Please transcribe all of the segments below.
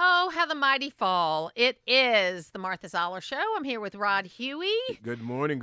Oh, how the mighty fall. It is the Martha Zoller Show. I'm here with Rod Hughey. Good morning,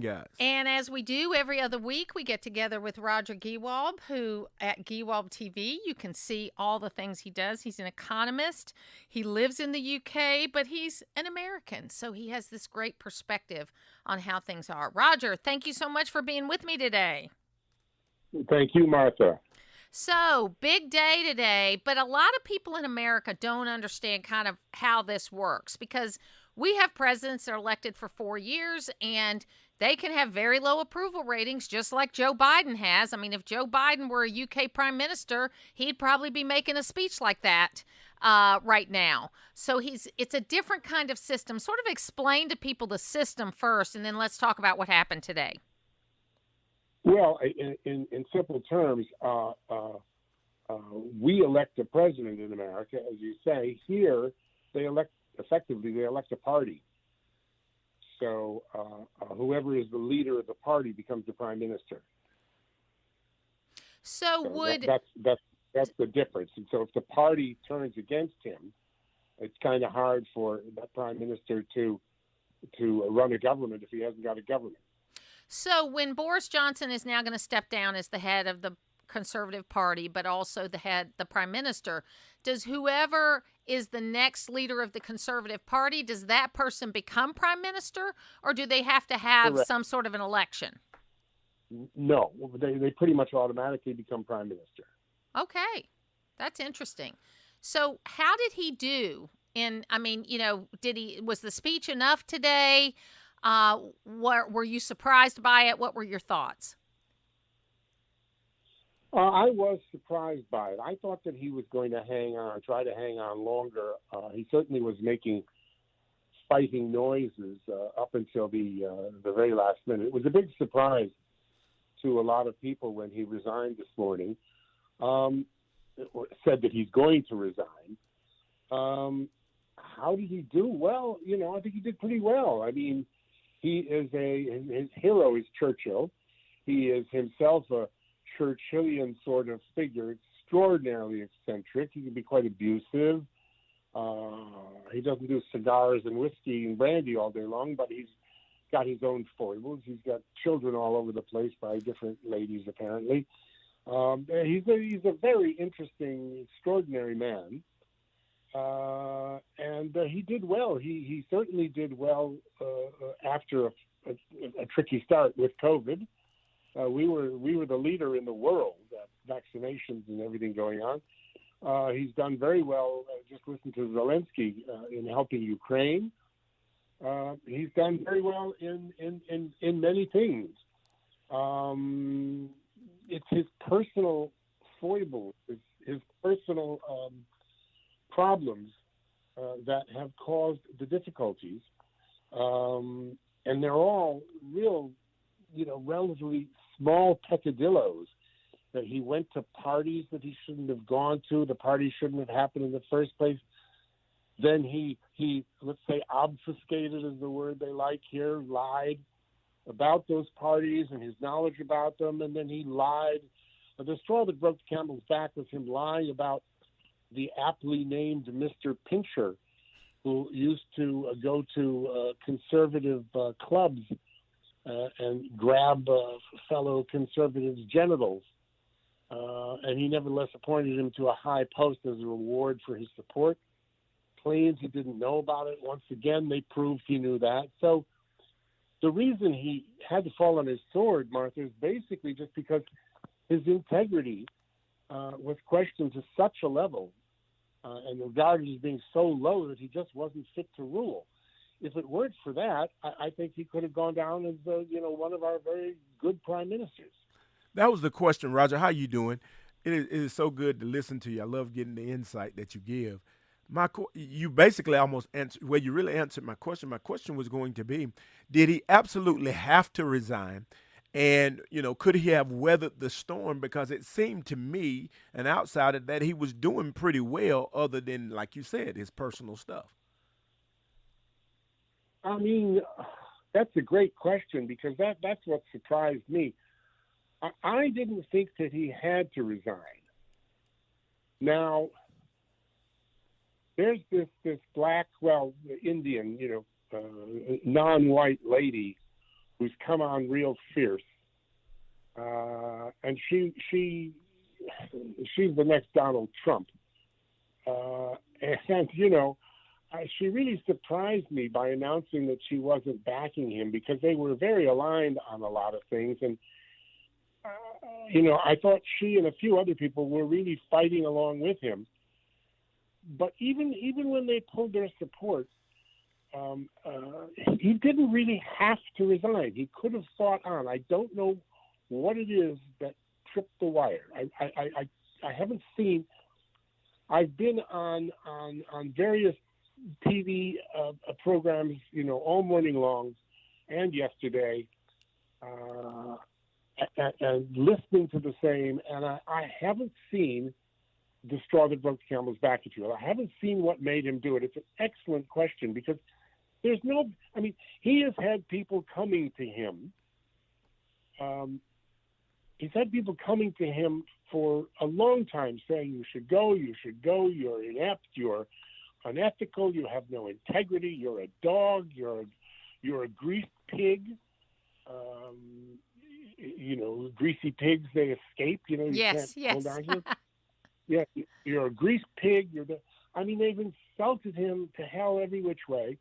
guys. And as we do every other week, we get together with Roger Gewolb, who at Gewolb TV, you can see all the things he does. He's an economist. He lives in the UK, but he's an American. So he has this great perspective on how things are. Roger, thank you so much for being with me today. Thank you, Martha. So, big day today, but a lot of people in America don't understand kind of how this works because we have presidents that are elected for 4 years and they can have very low approval ratings, just like Joe Biden has. I mean, if Joe Biden were a UK prime minister, he'd probably be making a speech like that right now. So it's a different kind of system. Sort of explain to people the system first, and then let's talk about what happened today. Well, in simple terms, we elect a president in America, as you say. Here, they elect a party. So whoever is the leader of the party becomes the prime minister. That's the difference. And so if the party turns against him, it's kind of hard for that prime minister to run a government if he hasn't got a government. So when Boris Johnson is now going to step down as the head of the Conservative Party, but also the prime minister, does whoever is the next leader of the Conservative Party, does that person become prime minister, or do they have to have Correct. some sort of an election? No, they pretty much automatically become prime minister. Okay, that's interesting. So how did he do? Was the speech enough today? Were you surprised by it? What were your thoughts? I was surprised by it. I thought that he was going to try to hang on longer. He certainly was making fighting noises up until the very last minute. It was a big surprise to a lot of people when he resigned this morning, said that he's going to resign. How did he do? Well, I think he did pretty well. I mean, his hero is Churchill. He is himself a Churchillian sort of figure, extraordinarily eccentric. He can be quite abusive. He doesn't do cigars and whiskey and brandy all day long, but he's got his own foibles. He's got children all over the place by different ladies, apparently. He's a very interesting, extraordinary man. And he did well. He certainly did well after a tricky start with COVID. We were the leader in the world at vaccinations and everything going on. He's done very well. Just listen to Zelensky in helping Ukraine. He's done very well in many things. It's his personal foibles, his personal problems that have caused the difficulties, and they're all real, relatively small peccadillos. That he went to parties that he shouldn't have gone to. The party shouldn't have happened in the first place. Then he let's say obfuscated is the word they like here, lied about those parties and his knowledge about them, and then he lied. The straw that broke the camel's back was him lying about the aptly named Mr. Pincher, who used to go to conservative clubs and grab fellow conservatives' genitals. And he nevertheless appointed him to a high post as a reward for his support. Claims he didn't know about it. Once again, they proved he knew that. So the reason he had to fall on his sword, Martha, is basically just because his integrity was questioned to such a level and regarded as being so low that he just wasn't fit to rule. If it weren't for that, I think he could have gone down as one of our very good prime ministers. That was the question, Roger. How you doing? It is so good to listen to you. I love getting the insight that you give. You basically almost answered. Well, you really answered my question. My question was going to be, did he absolutely have to resign? And, could he have weathered the storm? Because it seemed to me, an outsider, that he was doing pretty well other than, like you said, his personal stuff. I mean, that's a great question because that's what surprised me. I didn't think that he had to resign. Now, there's this black, well, Indian, non-white lady who's come on real fierce, and she's the next Donald Trump, and she really surprised me by announcing that she wasn't backing him, because they were very aligned on a lot of things, and I thought she and a few other people were really fighting along with him. But even when they pulled their support, he didn't really have to resign. He could have fought on. I don't know what it is that tripped the wire. I haven't seen. I've been on various TV programs, all morning long, and yesterday, and listening to the same. And I haven't seen the straw that broke the camel's back, if you will. I haven't seen what made him do it. It's an excellent question, because he has had people coming to him. He's had people coming to him for a long time saying, you should go, you're inept, you're unethical, you have no integrity, you're a dog, you're a greased pig. Greasy pigs, they escape, you Yes, can't hold yes. on to them. Yeah, you're a greased pig. They've insulted him to hell every which way.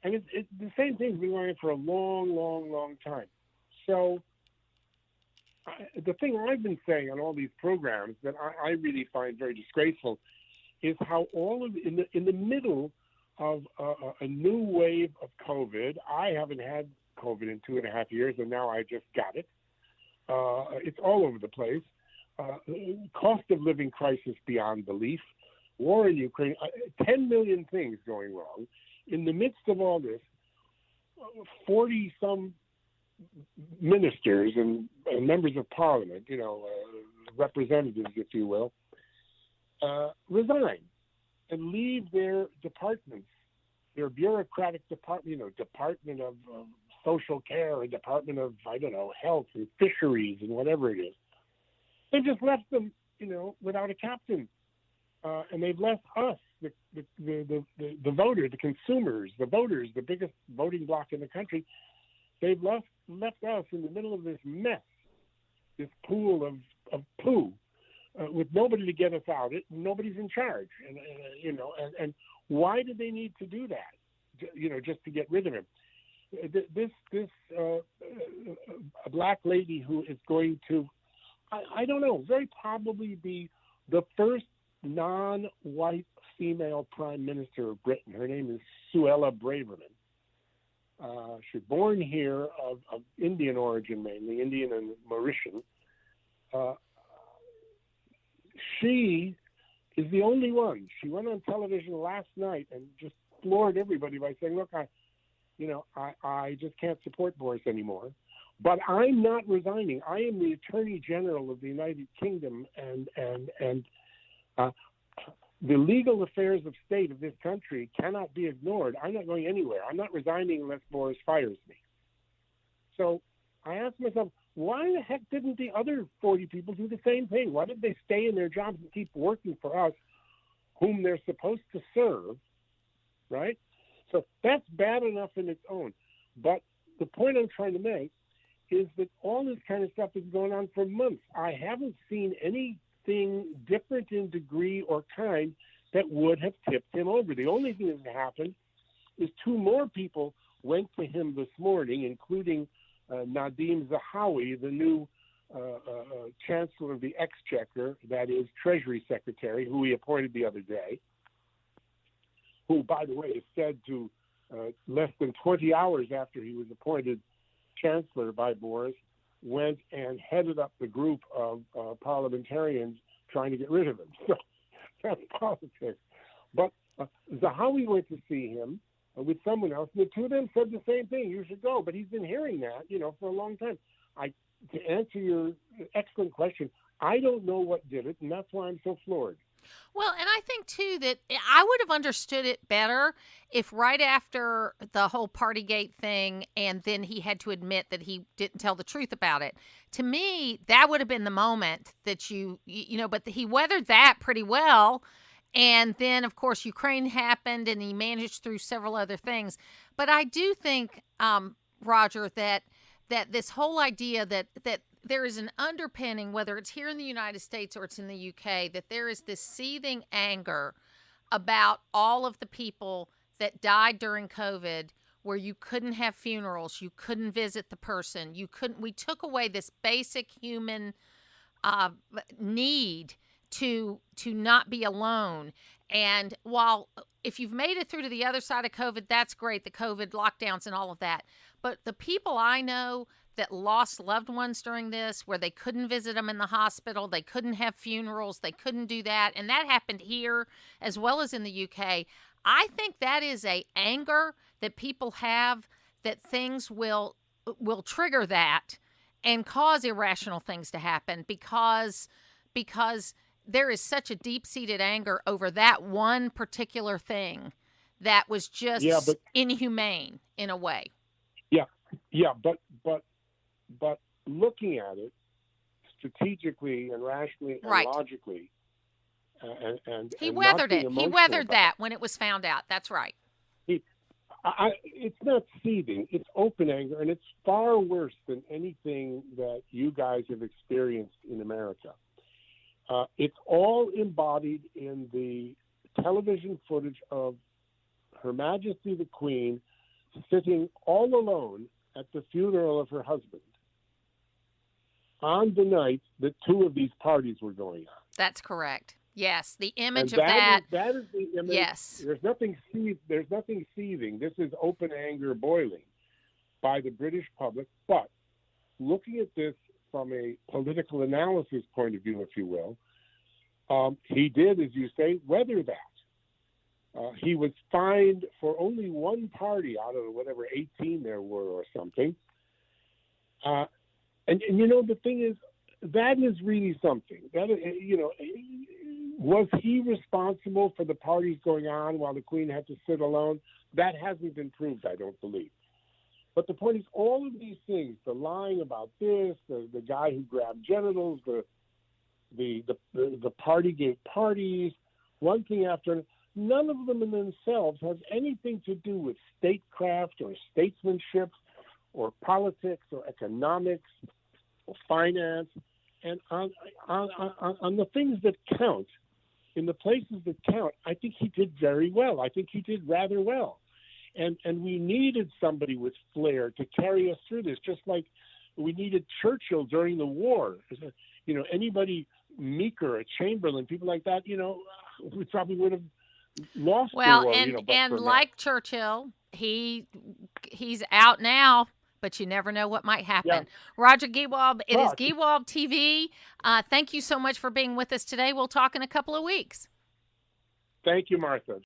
And it's the same thing's been going on for a long, long, long time. So the thing I've been saying on all these programs that I really find very disgraceful is how in the middle of a new wave of COVID. I haven't had COVID in 2.5 years, and now I just got it. It's all over the place. Cost of living crisis beyond belief, war in Ukraine, 10 million things going wrong. In the midst of all this, 40-some ministers and members of parliament, representatives, if you will, resign and leave their departments, their bureaucratic department, Department of Social Care, and Department of, Health and Fisheries and whatever it is. They've just left them, without a captain, and they've left us, the voter, the consumers, the voters, the biggest voting bloc in the country. They've left us in the middle of this mess, this pool of poo, with nobody to get us out. Nobody's in charge, and why did they need to do that? Just to get rid of him. This a black lady who is going to, I don't know, very probably be the first non-white female prime minister of Britain. Her name is Suella Braverman. She's born here of Indian origin, mainly Indian and Mauritian. She is the only one. She went on television last night and just floored everybody by saying, "Look, I just can't support Boris anymore. But I'm not resigning. I am the Attorney General of the United Kingdom, and the legal affairs of state of this country cannot be ignored. I'm not going anywhere. I'm not resigning unless Boris fires me." So I asked myself, why the heck didn't the other 40 people do the same thing? Why did they stay in their jobs and keep working for us, whom they're supposed to serve, right? So that's bad enough in its own. But the point I'm trying to make is that all this kind of stuff is going on for months. I haven't seen anything different in degree or kind that would have tipped him over. The only thing that happened is 2 more people went to him this morning, including Nadim Zahawi, the new Chancellor of the Exchequer, that is Treasury Secretary, who he appointed the other day, who, by the way, is said to, less than 20 hours after he was appointed Chancellor by Boris, went and headed up the group of parliamentarians trying to get rid of him. So that's politics. But Zahawi went to see him with someone else, and the 2 of them said the same thing: you should go. But he's been hearing that, for a long time. To answer your excellent question, I don't know what did it, and that's why I'm so floored. Well, and I think, too, that I would have understood it better if right after the whole Partygate thing, and then he had to admit that he didn't tell the truth about it. To me, that would have been the moment that but he weathered that pretty well. And then, of course, Ukraine happened, and he managed through several other things. But I do think, Roger, that this whole idea that there is an underpinning, whether it's here in the United States or it's in the UK, that there is this seething anger about all of the people that died during COVID, where you couldn't have funerals, you couldn't visit the person, we took away this basic human need to not be alone. And while if you've made it through to the other side of COVID, that's great, the COVID lockdowns and all of that. But the people I know that lost loved ones during this, where they couldn't visit them in the hospital, they couldn't have funerals, they couldn't do that, and that happened here as well as in the UK. I think that is a anger that people have, that things will trigger that and cause irrational things to happen because there is such a deep-seated anger over that one particular thing that was just inhumane in a way. Yeah, but looking at it strategically and rationally and logically, and he weathered it. He weathered that when it was found out. That's right. It's not seething. It's open anger, and it's far worse than anything that you guys have experienced in America. It's all embodied in the television footage of Her Majesty the Queen sitting all alone at the funeral of her husband on the night that two of these parties were going on. That's correct. Yes, the image and of that. That is the image. Yes. There's nothing seething. This is open anger boiling by the British public. But looking at this from a political analysis point of view, if you will, he did, as you say, weather that. He was fined for only one party out of whatever 18 there were or something. And you know, the thing is, that is really something. That was he responsible for the parties going on while the Queen had to sit alone? That hasn't been proved, I don't believe. But the point is, all of these things, the lying about this, the guy who grabbed genitals, the Partygate parties, one thing after another, none of them in themselves have anything to do with statecraft or statesmanship or politics or economics or finance. And on the things that count, in the places that count, I think he did very well. I think he did rather well. And we needed somebody with flair to carry us through this, just like we needed Churchill during the war. You know, anybody meeker, a Chamberlain, people like that, you know, we probably would have lost the war. And like Churchill, he's out now, but you never know what might happen. Yeah. Roger Gewolb, it is Gewolb TV. Thank you so much for being with us today. We'll talk in a couple of weeks. Thank you, Martha.